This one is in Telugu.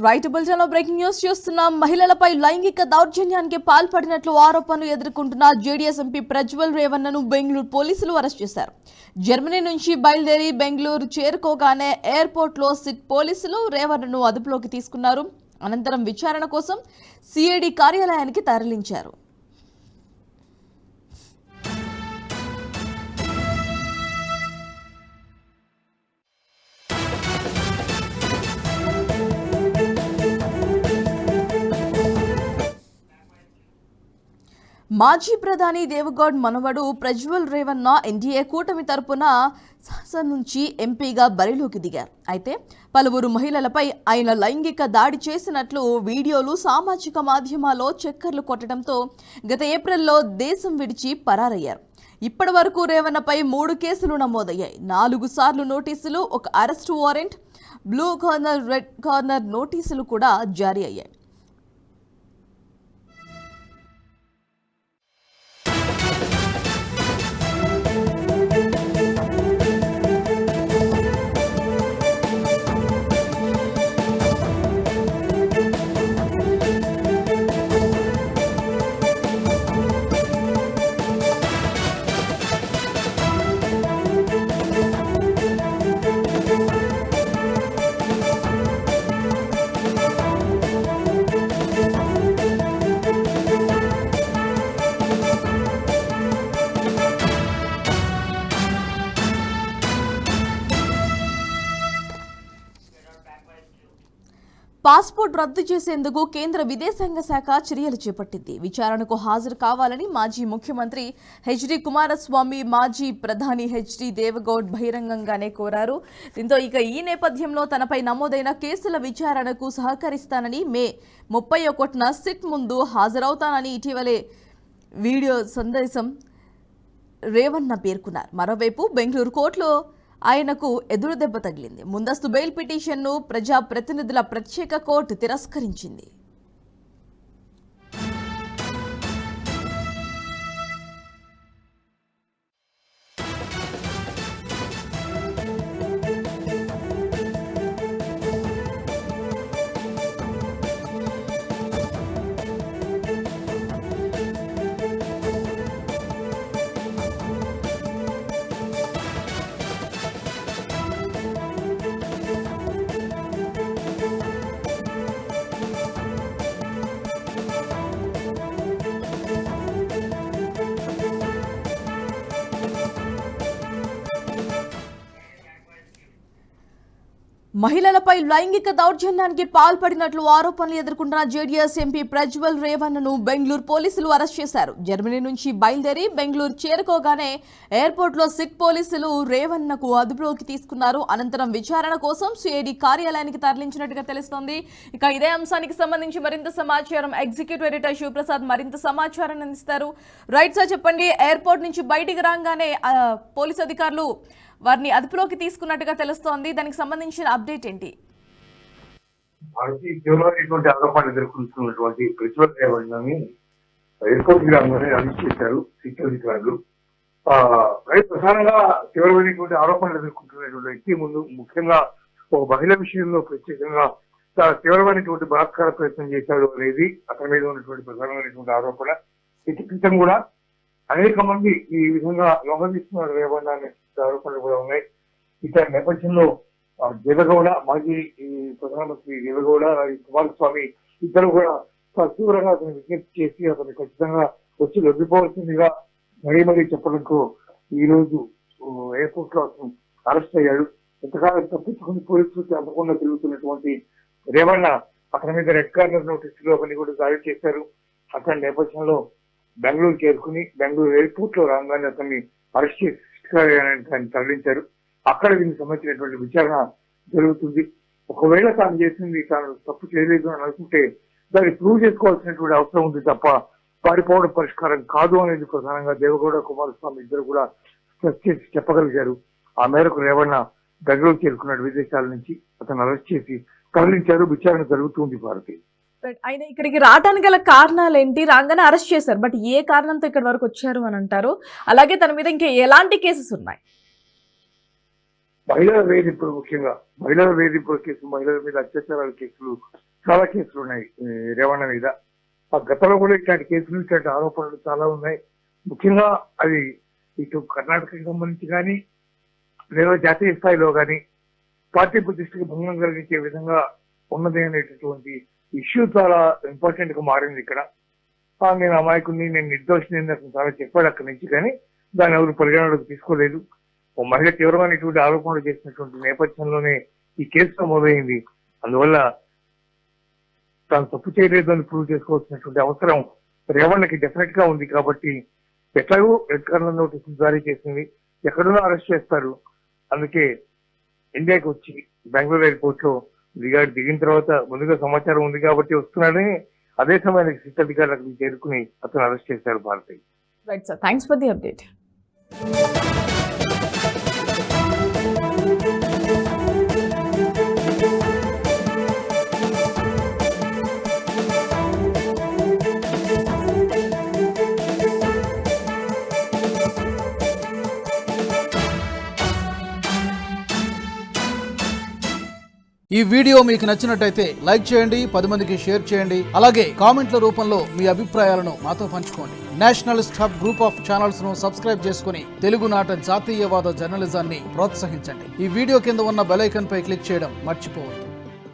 రైట్ బులెటిన్లో బ్రేకింగ్ న్యూస్ చూస్తున్నాం. మహిళలపై లైంగిక దౌర్జన్యానికి పాల్పడినట్లు ఆరోపణలు ఎదుర్కొంటున్న జేడీఎస్ ఎంపీ ప్రజ్వల్ రేవన్నను బెంగళూరు పోలీసులు అరెస్ట్ చేశారు. జర్మనీ నుంచి బయలుదేరి బెంగళూరు చేరుకోగానే ఎయిర్పోర్ట్లో సిట్ పోలీసులు రేవన్నను అదుపులోకి తీసుకున్నారు. అనంతరం విచారణ కోసం సిఐడి కార్యాలయానికి తరలించారు. మాజీ ప్రధాని దేవగౌడ్ మనవడు ప్రజ్వల్ రేవన్న ఎన్డీఏ కూటమి తరపున శాసన నుంచి ఎంపీగా బరిలోకి దిగారు. అయితే పలువురు మహిళలపై ఆయన లైంగిక దాడి చేసినట్లు వీడియోలు సామాజిక మాధ్యమాల్లో చక్కర్లు కొట్టడంతో గత ఏప్రిల్లో దేశం విడిచి పరారయ్యారు. ఇప్పటి వరకు రేవన్నపై 3 కేసులు నమోదయ్యాయి. 4 సార్లు నోటీసులు, 1 arrest warrant, blue corner, red corner నోటీసులు కూడా జారీ అయ్యాయి. పాస్పోర్ట్ రద్దు చేసేందుకు కేంద్ర విదేశాంగ శాఖ చర్యలు చేపట్టింది. విచారణకు హాజరు కావాలని మాజీ ముఖ్యమంత్రి హెచ్డి కుమారస్వామి, మాజీ ప్రధాని హెచ్డి దేవగౌడ్ బహిరంగంగానే కోరారు. దీంతో ఈ నేపథ్యంలో తనపై నమోదైన కేసుల విచారణకు సహకరిస్తానని మే 31న సిట్ ముందు హాజరవుతానని ఇటీవలే వీడియో సందేశం రేవన్న పేర్కొన్నారు. మరోవైపు బెంగళూరు కోర్టులో ఆయనకు ఎదురు దెబ్బ తగిలింది. ముందస్తు బెయిల్ పిటిషన్ను ప్రజాప్రతినిధుల ప్రత్యేక కోర్టు తిరస్కరించింది. మహిళలపై లైంగిక దౌర్జన్యానికి పాల్పడినట్లు ఆరోపణలు ఎదుర్కొంటున్న జేడీఎస్ ఎంపీ ప్రజ్వల్ రేవన్నను బెంగళూరు పోలీసులు అరెస్ట్ చేశారు. జర్మనీ నుంచి బయలుదేరి బెంగళూరు చేరుకోగానే ఎయిర్పోర్ట్లో సిట్ పోలీసులు రేవన్నకు అదుపులోకి తీసుకున్నారు. అనంతరం విచారణ కోసం సిఐడి కార్యాలయానికి తరలించినట్టుగా తెలుస్తోంది. ఇదే అంశానికి సంబంధించి మరింత సమాచారం ఎగ్జిక్యూటివ్ ఎడిటర్ శివప్రసాద్ మరింత సమాచారాన్ని అందిస్తారు. రైట్ సార్, చెప్పండి. ఎయిర్పోర్ట్ నుంచి బయటికి రాగానే పోలీసు అధికారులు వారిని అదుపులోకి తీసుకున్నట్టుగా తెలుస్తోంది. దానికి సంబంధించిన అప్డేట్ ఏంటి? తీవ్రమైనటువంటి ఆరోపణలు ఎదుర్కొంటున్నటువంటి ప్రజ్వల్ రేవన్నని ఎయిర్పోర్ట్ గ్రామంలో అరెస్ట్ చేశారు సిట్ అధికారులు. ప్రధానంగా తీవ్రమైనటువంటి ఆరోపణలు ఎదుర్కొంటున్నటువంటి వ్యక్తి ముందు ముఖ్యంగా ఒక మహిళ విషయంలో ప్రత్యేకంగా తీవ్రమైనటువంటి బలాత్కార ప్రయత్నం చేశాడు అనేది అతని మీద ఉన్నటువంటి ప్రధానమైనటువంటి ఆరోపణ. ఇటు క్రితం కూడా అనేక మంది ఈ విధంగా వ్యవహరిస్తున్నారు రేవన్న అనే ఆరోపణలు కూడా ఉన్నాయి. ఇతని నేపథ్యంలో దేవగౌడ, మాజీ ప్రధానమంత్రి దేవగౌడ, కుమారస్వామి ఇద్దరు కూడా తీవ్రంగా అతను విజ్ఞప్తి చేసి అతను ఖచ్చితంగా వచ్చి లొంగిపోవాల్సిందిగా మరీ చెప్పడంతో ఈ రోజు ఎయిర్పోర్ట్ లో అతను అరెస్ట్ అయ్యాడు. ఎంతకాలం తప్పించుకుని పోలీసులు తప్పకుండా తిరుగుతున్నటువంటి రేవన్న అతని మీద రెడ్ కార్నర్ నోటీసులు అవన్నీ కూడా జారీ చేశారు. అతని నేపథ్యంలో బెంగళూరు చేరుకుని బెంగళూరు ఎయిర్పోర్ట్ లో రాగానే అతన్ని అరెస్ట్ చేసి తరలించారు. అక్కడ దీనికి సంబంధించినటువంటి విచారణ జరుగుతుంది. ఒకవేళ తాను చేసింది తాను తప్పు చేయలేదు అని అనుకుంటే దాన్ని ప్రూవ్ చేసుకోవాల్సినటువంటి అవసరం ఉంది తప్ప పారిపోవడం పరిష్కారం కాదు అనేది ప్రధానంగా దేవగౌడ, కుమారస్వామి ఇద్దరు కూడా చేసి చెప్పగలిగారు. ఆ మేరకు రేవన్న బెంగళూరు చేరుకున్నాడు. విదేశాల నుంచి అతను అరెస్ట్ చేసి తరలించారు. విచారణ జరుగుతుంది. భారతి ఆయన ఇక్కడికి రావడానికి గల కారణాలు ఏంటి? రాగానే అరెస్ట్ చేశారు, బట్ ఏ కారణంతో ఇక్కడి వరకు వచ్చారు అని అంటారు? అలాగే తన మీద ఇంకా ఎలాంటి కేసెస్ ఉన్నాయి? మహిళల వేధింపులు, ముఖ్యంగా మహిళల వేధింపుల కేసు, మహిళల మీద అత్యాచారాల కేసులు చాలా కేసులు ఉన్నాయి రేవణ మీద. ఆ గతంలో కూడా ఇట్లాంటి కేసులు, ఇట్లాంటి ఆరోపణలు చాలా ఉన్నాయి. ముఖ్యంగా అది ఇటు కర్ణాటకకి సంబంధించి కానీ లేదా జాతీయ స్థాయిలో కానీ పార్టీ ప్రతిష్టకి భంగం కలిగించే విధంగా ఉన్నది అనేటటువంటి ఇష్యూ చాలా ఇంపార్టెంట్ గా మారింది ఇక్కడ. నేను అమాయకుడిని, నేను నిర్దోషిని అతను చాలా చెప్పాడు అక్కడి నుంచి, కానీ దాన్ని ఎవరు పరిగణలోకి తీసుకోలేదు. ఓ మహిళ తీవ్రమైనటువంటి ఆరోపణలు చేసినటువంటి నేపథ్యంలోనే ఈ కేసు నమోదైంది. అందువల్ల తాను తప్పు చేయలేదు అని ప్రూవ్ చేసుకోవాల్సినటువంటి అవసరం రేవణ్ణకి డెఫినెట్ గా ఉంది. కాబట్టి ఎట్లాగో రెడ్ కార్నర్ నోటీసులు జారీ చేసింది, ఎక్కడున్నా అరెస్ట్ చేస్తారు. అందుకే ఇండియాకి వచ్చి బెంగళూరు ఎయిర్పోర్ట్ లో దిగిన తర్వాత ముందుగా సమాచారం ఉంది కాబట్టి వస్తున్నాడని అదే సమయానికి సిట్ అధికారులకు చేరుకుని అతను అరెస్ట్ చేశారు Bharathi. Right sir, thanks for the update. ఈ వీడియో మీకు నచ్చినట్టయితే లైక్ చేయండి, 10 మందికి షేర్ చేయండి. అలాగే కామెంట్ల రూపంలో మీ అభిప్రాయాలను మాతో పంచుకోండి. Nationalist hub group of channels ను సబ్స్క్రైబ్ చేసుకుని తెలుగునాట జాతీయవాద జర్నలిజాన్ని ప్రోత్సహించండి. ఈ వీడియో కింద ఉన్న బెల్ ఐకాన్ పై క్లిక్ చేయడం మర్చిపోవద్దు.